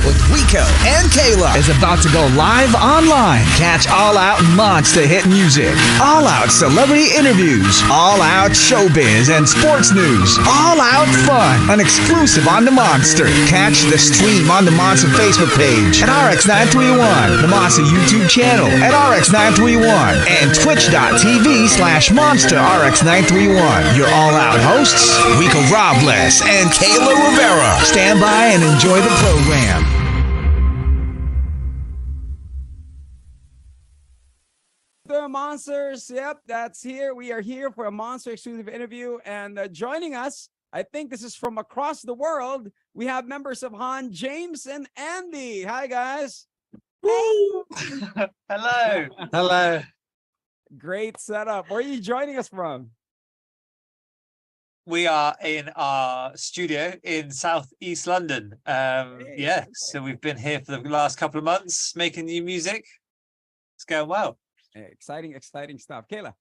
with Rico and Kayla is about to go live online. Catch All Out Monster hit music, All Out celebrity interviews, All Out showbiz and sports news, All Out fun, an exclusive on the Monster. Catch the stream on the Monster Facebook page at RX931, the Monster YouTube channel at RX931, and twitch.tv/Monster RX931. Your All Out hosts, Rico Robles and Kayla Rivera. Stand by and enjoy the program. The Monsters, yep, that's here. We are here for a Monster exclusive interview, and joining us, I think this is from across the world. We have members of Honne, James and Andy. Hi, guys. Woo! Hello. Hello. Great setup. Where are you joining us from? We are in our studio in Southeast London. Yeah, so we've been here for the last couple of months making new music. It's going well. Exciting stuff. Kayla.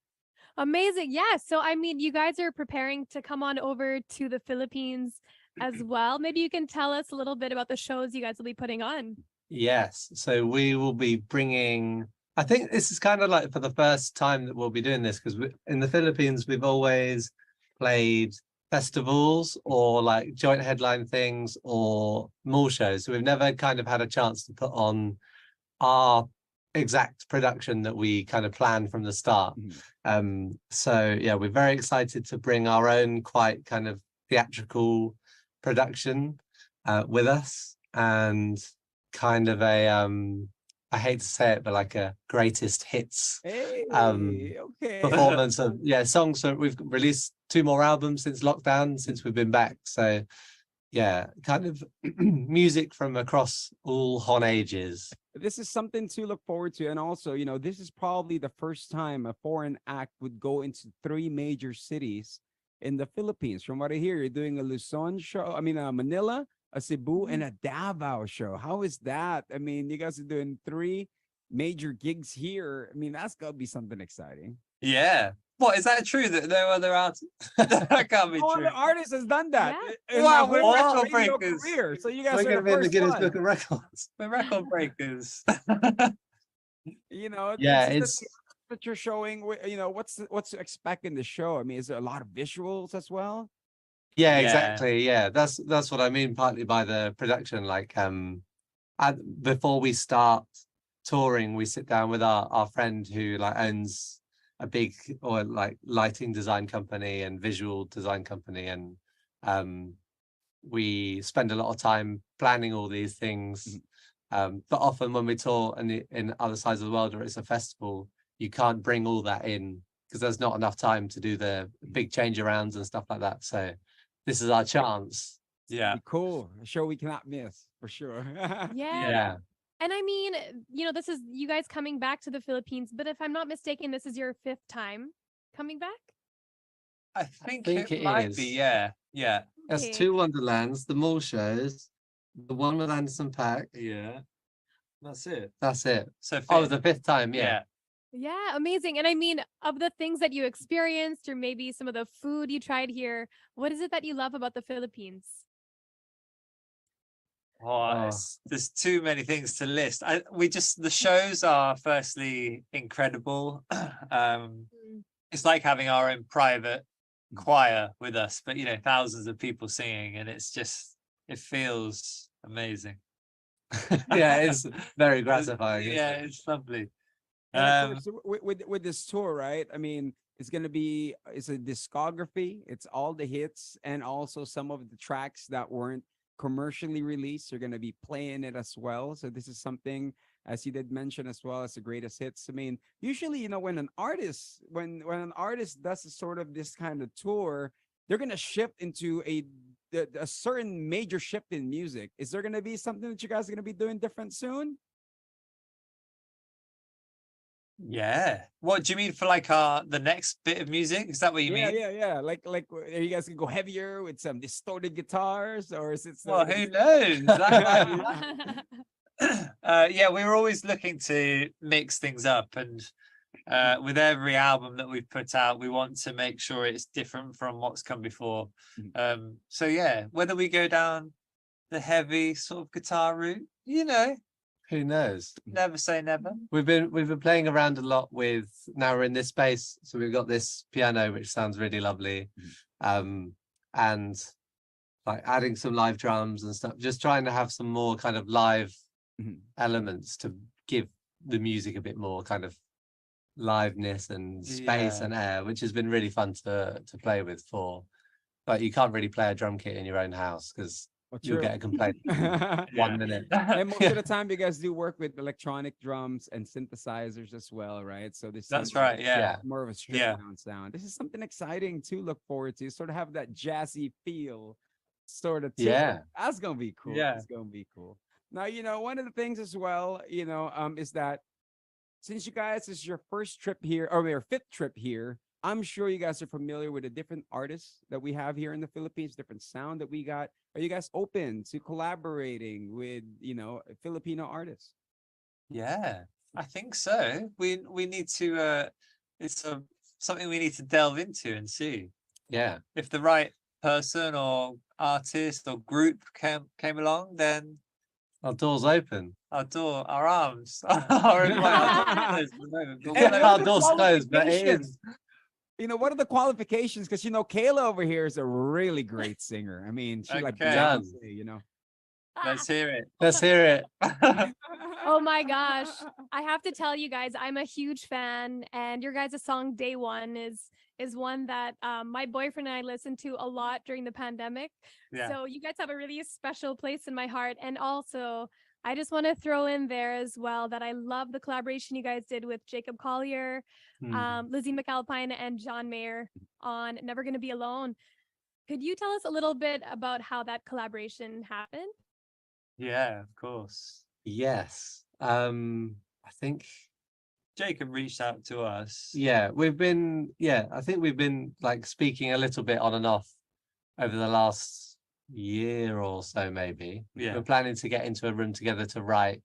Amazing. Yeah. So, I mean, you guys are preparing to come on over to the Philippines as well. Maybe you can tell us a little bit about the shows you guys will be putting on. Yes. So we will be bringing, I think this is kind of like for the first time that we'll be doing this, because in the Philippines, we've always played festivals or like joint headline things or mall shows. So we've never kind of had a chance to put on our exact production that we kind of planned from the start. So yeah, we're very excited to bring our own quite kind of theatrical production with us, and kind of a I hate to say it, but like a greatest hits performance of songs. So we've released 2 more albums since lockdown, since we've been back. So yeah, kind of music from across all Honne ages. This is something to look forward to. And also, you know, this is probably the first time a foreign act would go into 3 major cities in the Philippines. From what I hear, you're doing a Luzon show, Manila, a Cebu, and a Davao show. How is that? I mean, you guys are doing 3 major gigs here. I mean, that's got to be something exciting. Yeah. What, is that true that no other artists? That can't be No true. other artist has done that. Yeah. Wow, we're record breakers. Career. So you guys We're are going the to be in the first Guinness one. Book of Records. We're record breakers. You know, Yeah, it's that you're showing. You know, what's to expect in the show? I mean, is there a lot of visuals as well? Yeah, Yeah. exactly. Yeah, that's what I mean partly by the production. Like before we start touring, we sit down with our friend who like owns a big or like lighting design company and visual design company, and we spend a lot of time planning all these things. But often when we tour in other sides of the world or it's a festival, you can't bring all that in because there's not enough time to do the big change arounds and stuff like that. So this is our chance. Yeah. Cool. A show we cannot miss for sure. Yeah. And I mean, you know, this is you guys coming back to the Philippines, but if I'm not mistaken, this is your 5th time coming back? I think it might is. be, yeah. Yeah. There's Okay. 2 Wonderlands, the mall shows, the one with Anderson .Paak. Yeah. That's it. That's it. So Oh, the 5th time, yeah. Yeah, amazing. And I mean, of the things that you experienced, or maybe some of the food you tried here, what is it that you love about the Philippines? Oh, there's too many things to list. The shows are firstly incredible. It's like having our own private choir with us, but you know, thousands of people singing, and it feels amazing. Yeah, it's very gratifying. Yeah, it's lovely. And of course, with this tour, right? I mean, it's a discography. It's all the hits and also some of the tracks that weren't commercially released. You're going to be playing it as well. So this is something, as you did mention as well, as the greatest hits. I mean, usually, you know, when an artist does this kind of tour, they're going to shift into a certain major shift in music. Is there going to be something that you guys are going to be doing different soon? Yeah. What do you mean for like the next bit of music? Is that what you mean? Yeah. Like, are you guys gonna go heavier with some distorted guitars, or is it? Well, who knows? Yeah, we were always looking to mix things up, and with every album that we've put out, we want to make sure it's different from what's come before. So yeah, whether we go down the heavy sort of guitar route You know, Who knows? never say never. We've been playing around a lot with, now we're in this space, so we've got this piano which sounds really lovely, and like adding some live drums and stuff, just trying to have some more kind of live elements to give the music a bit more kind of liveness and space and air, which has been really fun to play with. But you can't really play a drum kit in your own house because you'll get a complaint in 1 minute. And most of the time, you guys do work with electronic drums and synthesizers as well, right? So this That's sounds right. like Yeah. more of a stripped down sound. This is something exciting to look forward to. Sort of have that jazzy feel, sort of. Yeah. That's gonna be cool. Yeah. It's gonna be cool. Now, one of the things as well, is that since you guys this is your first trip here or your fifth trip here, I'm sure you guys are familiar with the different artists that we have here in the Philippines, different sound that we got. Are you guys open to collaborating with, Filipino artists? Yeah, I think so. We need to it's something we need to delve into and see Yeah. if the right person or artist or group came along, then Our door's open. our arms are in my closed at the moment, but And we'll Our open door's them. closed, but it qualifications? is. What are the qualifications? Because Kayla over here is a really great singer. I mean, she like Okay. Beyonce, Let's hear it. Let's hear it. Oh my gosh. I have to tell you guys, I'm a huge fan, and your guys' song Day One is one that my boyfriend and I listened to a lot during the pandemic. Yeah. So you guys have a really special place in my heart. And also, I just want to throw in there as well that I love the collaboration you guys did with Jacob Collier, Lizzie McAlpine, and John Mayer on Never Gonna Be Alone. Could you tell us a little bit about how that collaboration happened? Yeah, of course. Yes. I think Jacob reached out to us. I think we've been like speaking a little bit on and off over the last year or so, maybe. Yeah. We're planning to get into a room together to write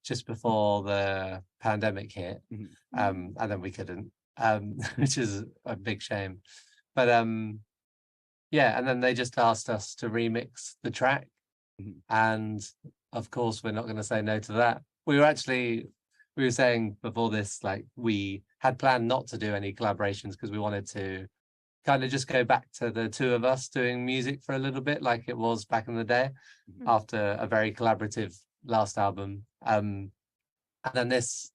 just before the pandemic hit. And then we couldn't, which is a big shame. But and then they just asked us to remix the track. And of course, we're not going to say no to that. We were saying before this, like we had planned not to do any collaborations because we wanted to kind of just go back to the two of us doing music for a little bit, like it was back in the day, after a very collaborative last album. And then this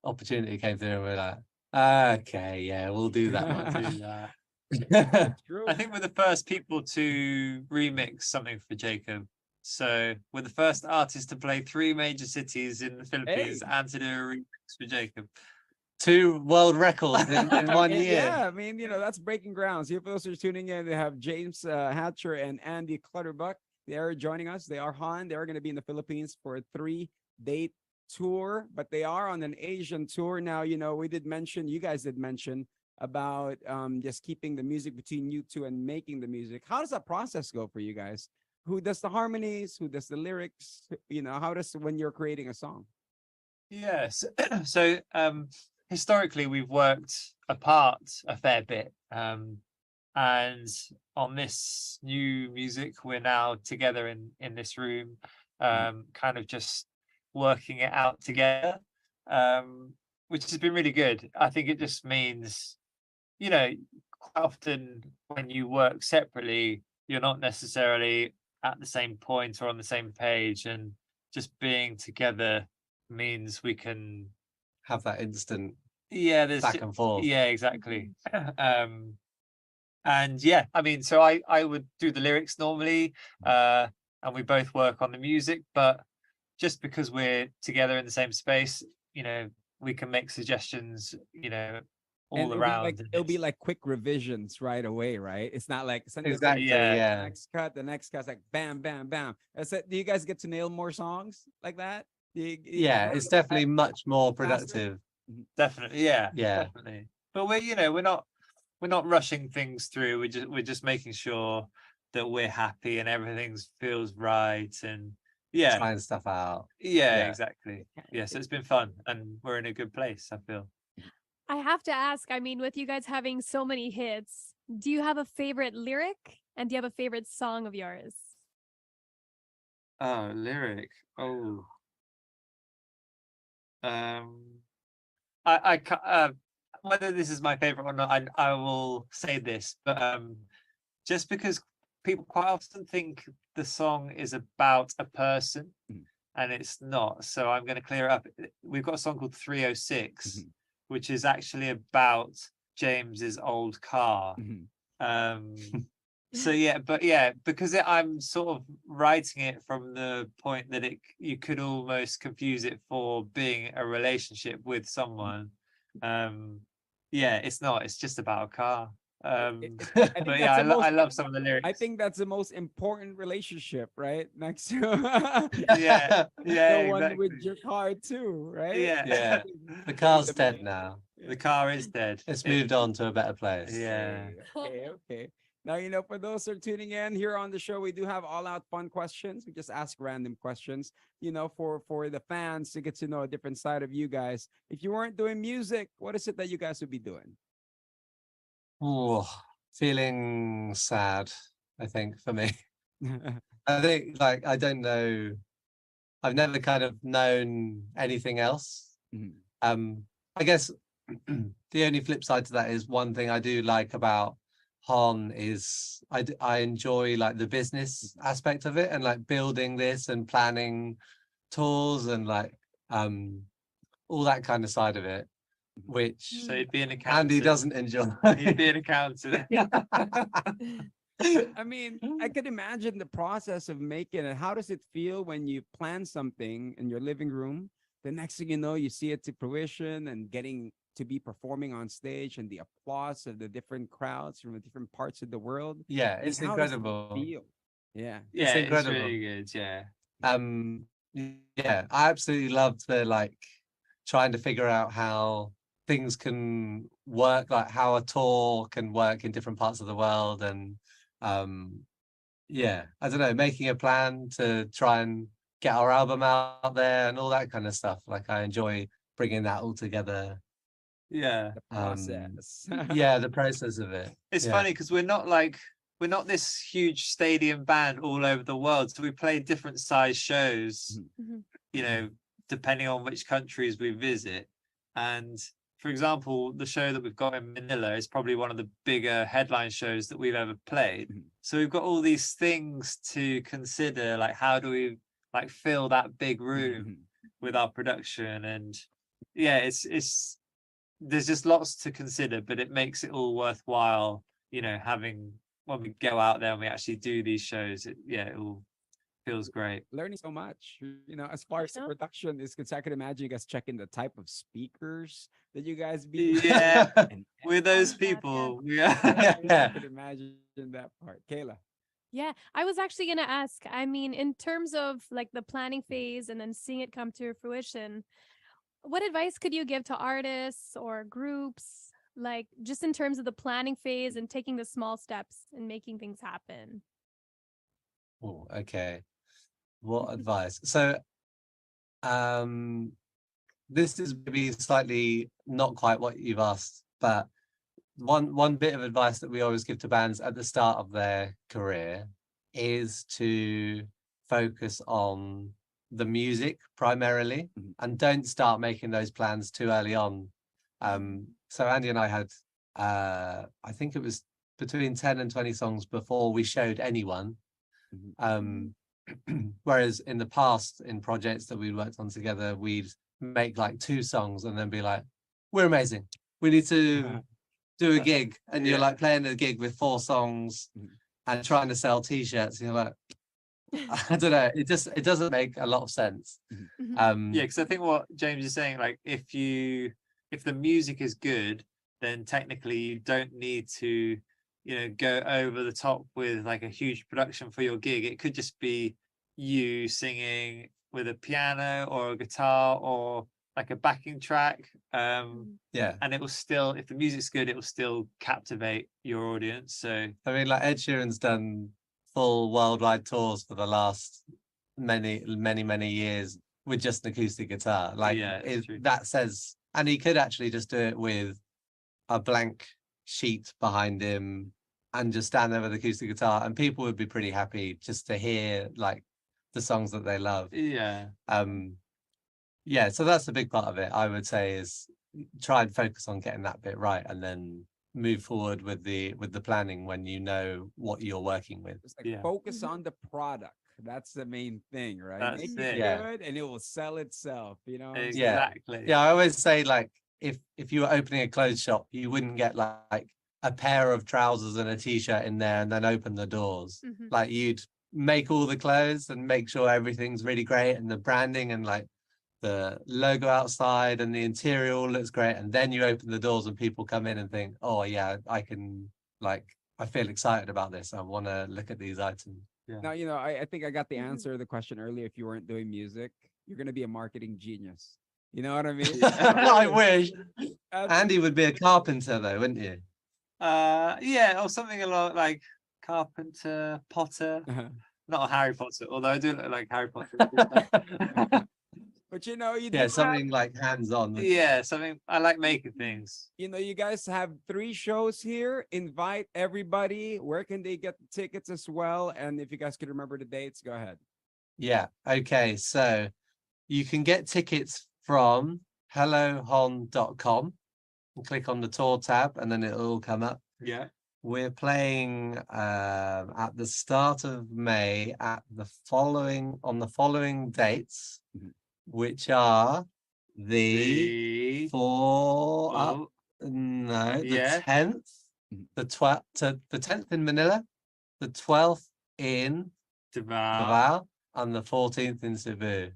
opportunity came through, and we're like, okay, yeah, we'll do that one. Do that. True. I think we're the first people to remix something for Jacob. So we're the first artist to play 3 major cities in the Philippines and to do a remix for Jacob. 2 world records in 1 year. Yeah, I mean, that's breaking ground. So for those who are tuning in, they have James Hatcher and Andy Clutterbuck. They are joining us. They are Honne. They are going to be in the Philippines for a 3-date tour, but they are on an Asian tour. Now, you guys did mention about just keeping the music between you two and making the music. How does that process go for you guys? Who does the harmonies? Who does the lyrics? How does when you're creating a song? Yes. So historically we've worked apart a fair bit. And on this new music, we're now together in this room, kind of just working it out together, which has been really good. I think it just means, quite often when you work separately, you're not necessarily at the same point or on the same page, and just being together means we can Have that instant there's back and forth. yeah, exactly. And yeah, I mean, so I would do the lyrics normally, and we both work on the music, but just because we're together in the same space, we can make suggestions, all around. It'll be like quick revisions right away, right? It's not like Exactly. Yeah. the next cut's like bam, bam, bam. Do you guys get to nail more songs like that? Yeah, it's definitely much more productive. Definitely, yeah, Yeah. definitely. But we're not rushing things through. We're just making sure that we're happy and everything feels right, and Trying stuff out. yeah, exactly. Yeah, so it's been fun, and we're in a good place, I feel. I have to ask, I mean, with you guys having so many hits, do you have a favorite lyric and do you have a favorite song of yours? Oh, lyric. Oh. Whether this is my favorite or not, I will say this, but just because people quite often think the song is about a person, and it's not. So I'm going to clear it up. We've got a song called 306, which is actually about James's old car. So yeah, but yeah, because I'm sort of writing it from the point that you could almost confuse it for being a relationship with someone. Yeah, it's not. It's just about a car. I think But yeah, that's the I most. love some of the lyrics. I think that's the most important relationship, right? Next to Yeah, yeah, the one with exactly. your car too, right? Yeah, Yeah. The car's dead now. the car is dead. It's moved on to a better place. Yeah. Okay. Now, for those who are tuning in here on the show, we do have all out fun questions. We just ask random questions, for the fans to get to know a different side of you guys. If you weren't doing music, what is it that you guys would be doing? Oh, feeling sad, I think, for me. I think, like, I don't know. I've never kind of known anything else. I guess the only flip side to that is one thing I do like about Honne is I enjoy like the business aspect of it, and like building this and planning tours and like all that kind of side of it, which So he'd be an accountant. Andy doesn't enjoy. He'd be an accountant. I mean, I could imagine the process of making it. How does it feel when you plan something in your living room? The next thing you know, you see it to fruition and getting to be performing on stage and the applause of the different crowds from the different parts of the world. Yeah, it's How does it incredible. feel? Yeah. Yeah, It's it's incredible. really good. Yeah. Yeah, I absolutely love the like trying to figure out how things can work, like how a tour can work in different parts of the world, and yeah, I don't know, making a plan to try and get our album out there and all that kind of stuff. Like I enjoy bringing that all together. Yeah. The process. Yeah, the process of it. It's Yeah. funny because we're not this huge stadium band all over the world. So we play different size shows, depending on which countries we visit. And for example, the show that we've got in Manila is probably one of the bigger headline shows that we've ever played. So we've got all these things to consider, like how do we like fill that big room with our production? And yeah, it's there's just lots to consider, but it makes it all worthwhile, having when we go out there and we actually do these shows. It all feels great. Learning so much, as far as the production is concerned. I could imagine you guys checking the type of speakers that you guys be. Yeah, and we're those people. I could imagine that part. Kayla. Yeah, I was actually going to ask, I mean, in terms of like the planning phase and then seeing it come to fruition, what advice could you give to artists or groups, like just in terms of the planning phase and taking the small steps and making things happen? Oh, okay. What advice? So, this is maybe slightly not quite what you've asked, but one bit of advice that we always give to bands at the start of their career is to focus on the music primarily, and don't start making those plans too early on. So Andy and I had I think it was between 10 and 20 songs before we showed anyone. Whereas in the past, in projects that we worked on together, we'd make like 2 songs and then be like, we're amazing, we need to do a gig, and you're like playing a gig with 4 songs and trying to sell t-shirts, and you're like, I don't know, it doesn't make a lot of sense. Yeah, because I think what James is saying, like if the music is good, then technically you don't need to go over the top with like a huge production for your gig. It could just be you singing with a piano or a guitar or like a backing track. Yeah, and it will still, if the music's good, it will still captivate your audience. So I mean, like Ed Sheeran's done full worldwide tours for the last many years with just an acoustic guitar. Like that says, and he could actually just do it with a blank sheet behind him and just stand there with acoustic guitar, and people would be pretty happy just to hear like the songs that they love. Yeah. Yeah, so that's a big part of it, I would say, is try and focus on getting that bit right, and then move forward with the planning when you know what you're working with. It's like Yeah. focus on the product. That's the main thing, right? That's Make it. it Yeah. good and it will sell itself, you know? What I'm saying? Exactly. Yeah, I always say, like, if you were opening a clothes shop, you wouldn't get like a pair of trousers and a t-shirt in there and then open the doors. Mhm. Like, you'd make all the clothes and make sure everything's really great, and the branding and like the logo outside and the interior all looks great, and then you open the doors and people come in and think, oh yeah, I feel excited about this, I want to look at these items. Now, you know, I think I got the Mhm. answer to the question earlier. If you weren't doing music, you're going to be a marketing genius. You know what I mean? I wish. That's- Andy would be a carpenter though, wouldn't you? Yeah, or something along like carpenter, potter. Not a Harry Potter, although I do look like Harry Potter. But you know, you do Yeah, have- something like hands-on. Yeah, something I like making things. you know, you guys have 3 shows here. Invite everybody. Where can they get the tickets as well? And if you guys could remember the dates, go ahead. Yeah, okay, so you can get tickets from hellohon.com and click on the tour tab, and then it'll all come up. Yeah. We're playing at the start of May on the following dates, Mhm. which are the Oh, the Yeah. 10th, Mhm. the 10th in Manila, the 12th in Davao. Davao, and the 14th in Cebu.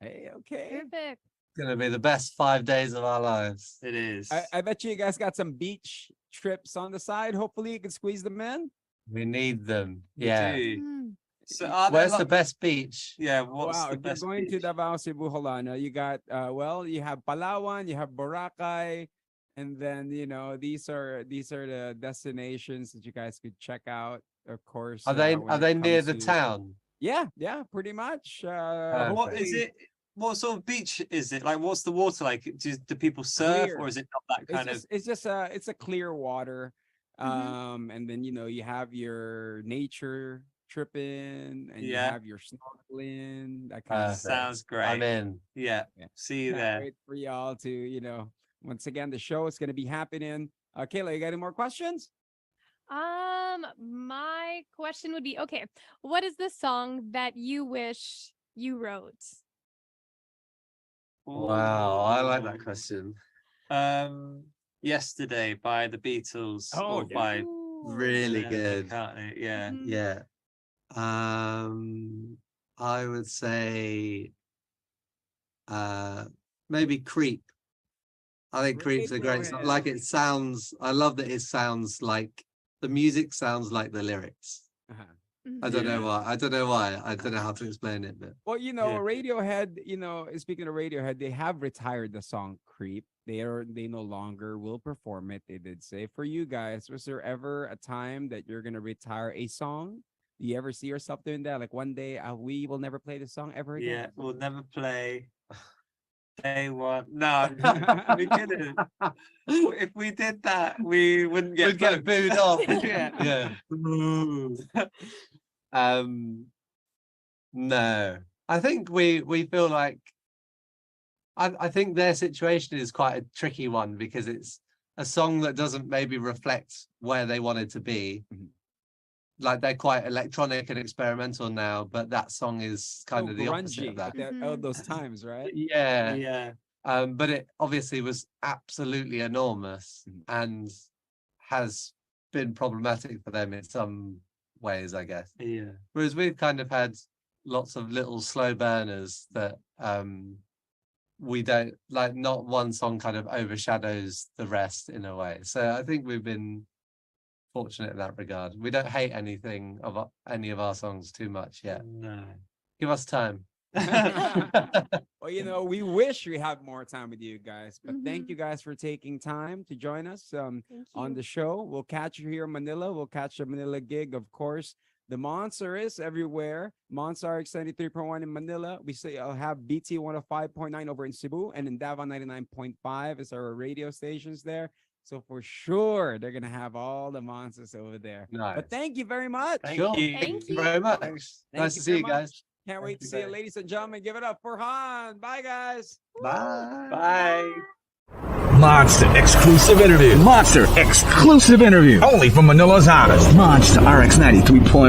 Hey, okay. Perfect. It's gonna be the best 5 days of our lives. It is. I bet you guys got some beach trips on the side. Hopefully you can squeeze them in. We need them. We Yeah. do. Mm. So are there Where's the lot- best beach? Yeah, what's Wow, the if you're best going to beach? Davao, Cebu, Holana, you got well, you have Palawan, you have Boracay, and then you know these are the destinations that you guys could check out. Of course, Are they when it near comes the to- town? Yeah, pretty much. What is hopefully it? What sort of beach is it? Like, what's the water like? Do people surf, Clear. or is it not that kind of? It's just it's a clear water. Mhm. And then you know you have your nature tripping and you Yeah. have your snorkeling, that kind of Perfect. Sounds great. I'm in. Yeah. Yeah. See you Can't there. wait for y'all to, you know, once again, the show is going to be happening. Kayla, you got any more questions? My question would be, okay, what is the song that you wish you wrote? Wow, I like that Ooh. question. Yesterday by the Beatles Oh, or yeah. by Ooh. Really Lennon good. McCartney. Yeah. Mhm. Yeah. I would say maybe Creep. I think Creep's a great song. Radiohead. Like, it sounds, I love that it sounds like the music sounds like the lyrics. Uh-huh. I don't know Yeah. why. I don't know why. I don't know how to explain it, but Well, you know, Yeah. Radiohead, you know, speaking of Radiohead, they have retired the song Creep. They no longer will perform it. They did say. For you guys, was there ever a time that you're gonna retire a song? Do you ever see yourself doing that? Like one day we will never play the song ever again? Yeah. We'll never play day one. No, we couldn't. If we did that, we wouldn't get we'd get booked. booed off. Yeah. Yeah. No. I think we feel like I think their situation is quite a tricky one, because it's a song that doesn't maybe reflect where they wanted to be. Mhm. Like, they're quite electronic and experimental now, but that song is kind So of the opposite grungy of that. at that, Mhm. those times, right? Yeah. Yeah. But it obviously was absolutely enormous Mhm. and has been problematic for them in some ways, I guess. Yeah. Whereas we've kind of had lots of little slow burners that we don't like, not one song kind of overshadows the rest in a way. So I think we've been fortunate in that regard. We don't hate anything of any of our songs too much yet. No. Give us time. Well, you know, we wish we had more time with you guys, but thank Mhm. you guys for taking time to join us Thank on you. the show. We'll catch you here in Manila. We'll catch the Manila gig, of course. The Monster is everywhere. Monster RX93.1 in Manila. We say I'll have BT 105.9 over in Cebu, and in Davao 99.5 is our radio stations there. So for sure, they're gonna have all the monsters over there. Nice. But thank you very much. Thank Sure. you. Thank you very much. Thanks. Thank Nice you to see very you guys. much. Can't wait to see it, ladies and gentlemen. Give it up for Honne. Bye, guys. Bye. Bye. Monster exclusive interview. Monster exclusive interview. Only from Manila's hottest. Monster RX93.1.